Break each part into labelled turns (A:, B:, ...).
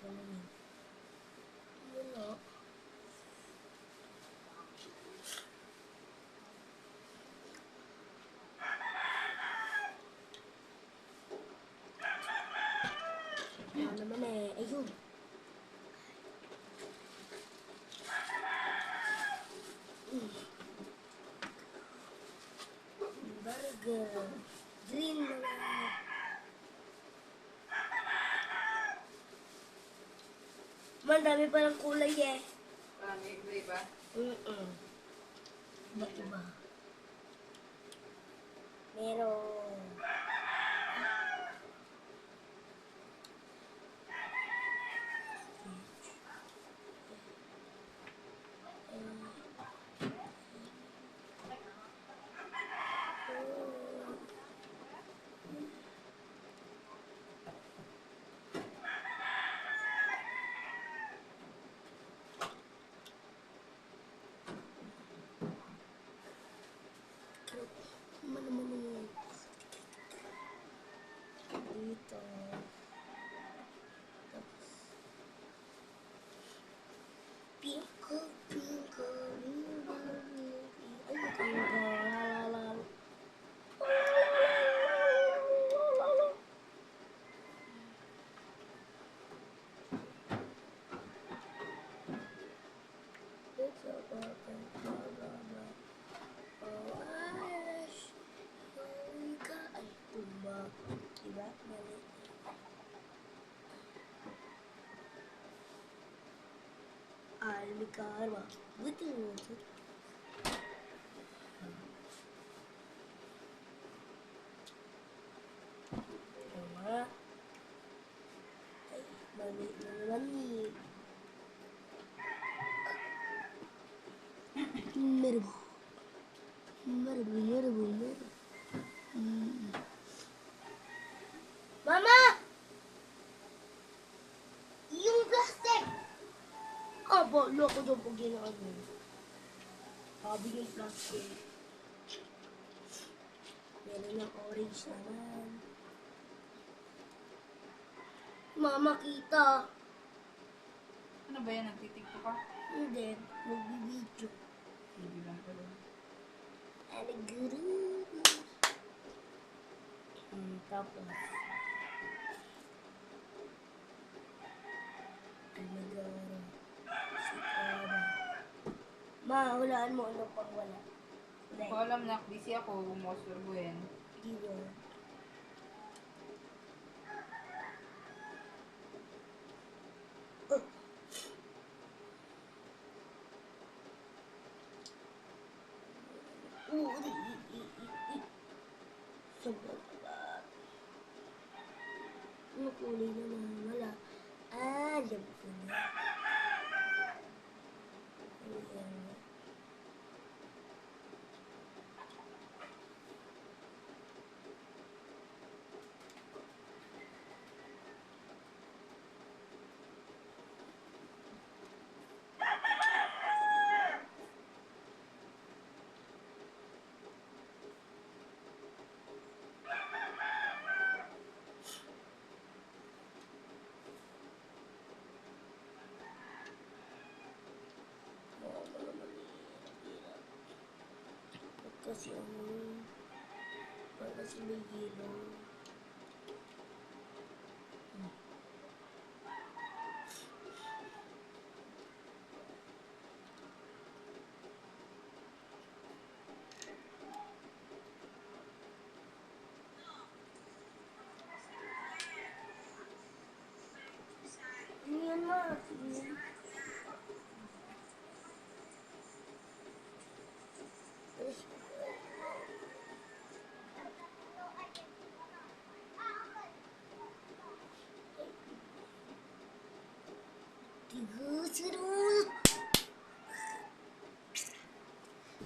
A: Ano yun? Wala. Wala naman eh. Ayun. Burger. Green na lang. Dami palang kulay eh.
B: Marami iba-iba.
A: Iba-iba. Meron. Mana naman dito. Pinkle, pinkle, ay, pinkle. It's a broken blah blah blah. Oh, Irish, Eureka. Ay, tumba. Diba? Mali. Almikarma. Buti mo ito. Tama. Ay, mali na naman ni. Merhaba. Merhaba. Mama! Yung plastic! Aba, loko daw pag ginagawa. Sabi yung plastic. Meron ng orange naman. Mama, kita.
B: Ano ba yan? Nagtitikto ka?
A: Hindi, magbibidyo.
B: Hindi lang pala.
A: Ano guru? Tapos. Ano guru? Sikara. Ma, hulaan mo ano pang wala.
B: Hindi ko alam na. Busy ako. Umusturbo yan.
A: Di ba? Sobrang ano kulay naman? Wala. Alam ko na. Ayan. Kasi kasi may yelo. Yan na.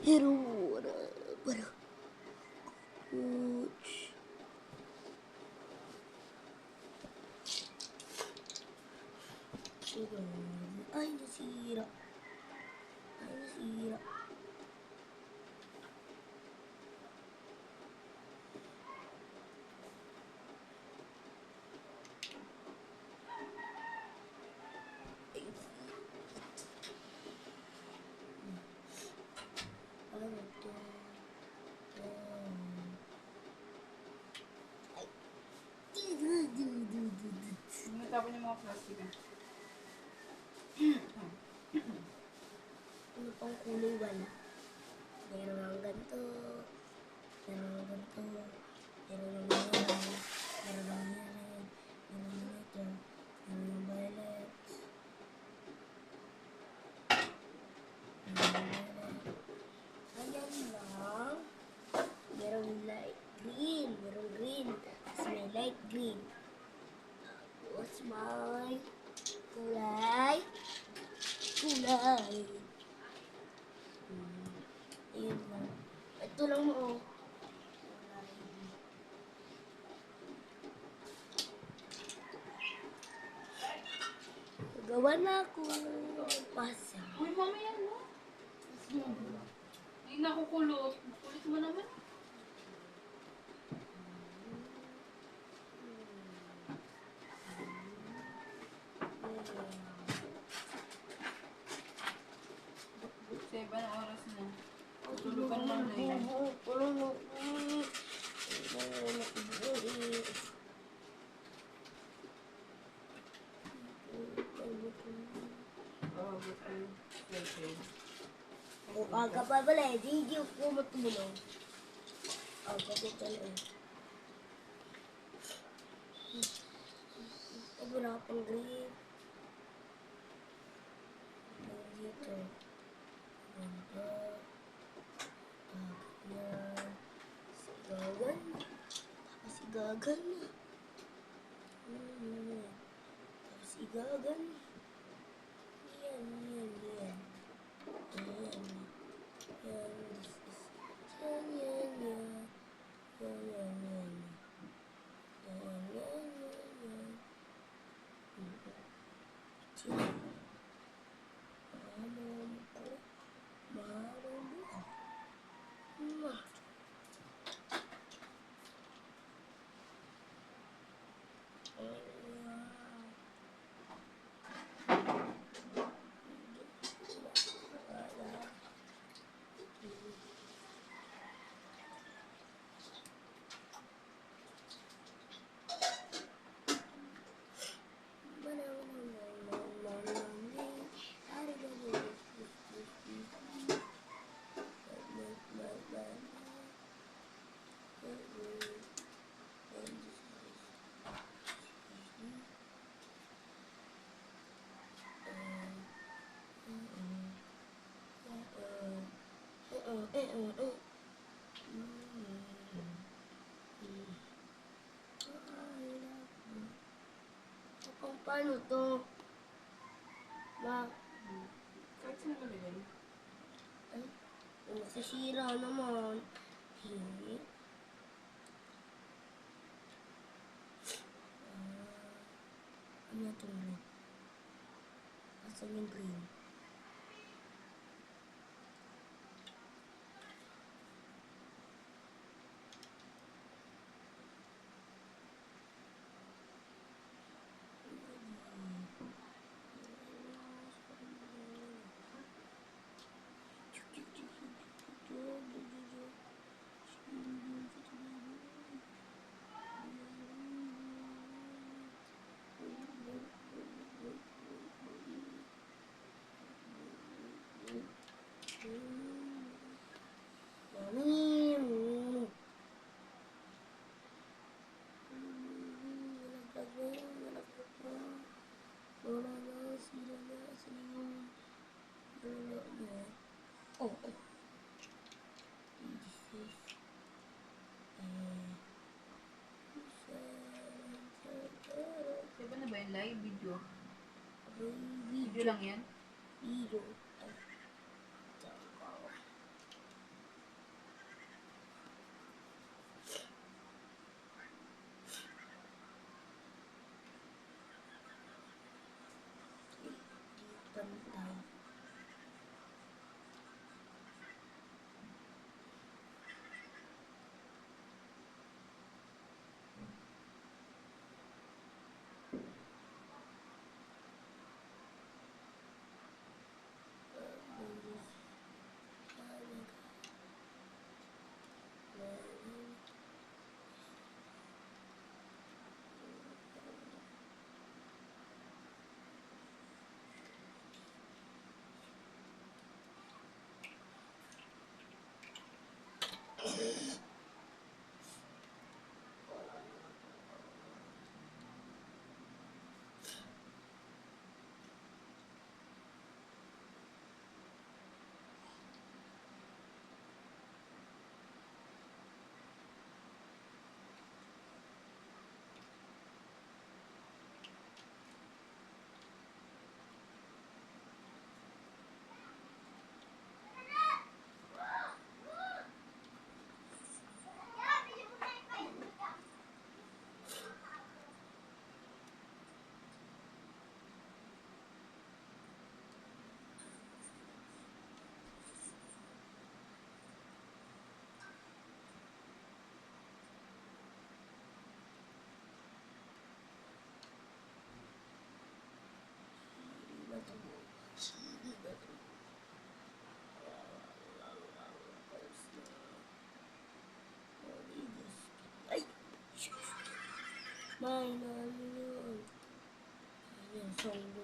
A: Hero, para coach. Ay, nasira. Ay, nasira.
B: Tapon yung mga plastic ah.
A: Ano pang kulay wala? Meron ng ganito. Meron ng ganito. Meron ng yan. Meron ng yan. Meron ng ito. Meron ng violet. Meron ng violet. Ayan lang. Merong light green. Merong green. Tapos may light green. Tapos may kulay. Kulay. Ayun lang. Ito lang mo. Oh. Gawa na ako. Pasa.
B: Uy, mamaya no? Hindi nakukulot. Kulit mo naman. Seven oras na. Tulugan lang na yun. Oh, good. Seven.
A: O, aga pa pala eh. Hindi ko matulog. Aga pa pala eh. Wala pang grip. Dito. Ganito. Yan. Sigagan. Tapos sigagan. Tapos sigagan. Yan. Yan. Yan. Yan. Yan. Yan. Yan. Yan. Yan. Yan. Yan. Yan. Yan. Yan. Mamam ko. Marunong. Paano to? Ma,
B: Kahit sino malagay.
A: ay, nasisira naman. Hindi. Ano ito green? Asan yung green? Oh, oh.
B: Seven na ba yung live video? Video
A: Video.
B: lang yan?
A: Video. Pantay. Chong.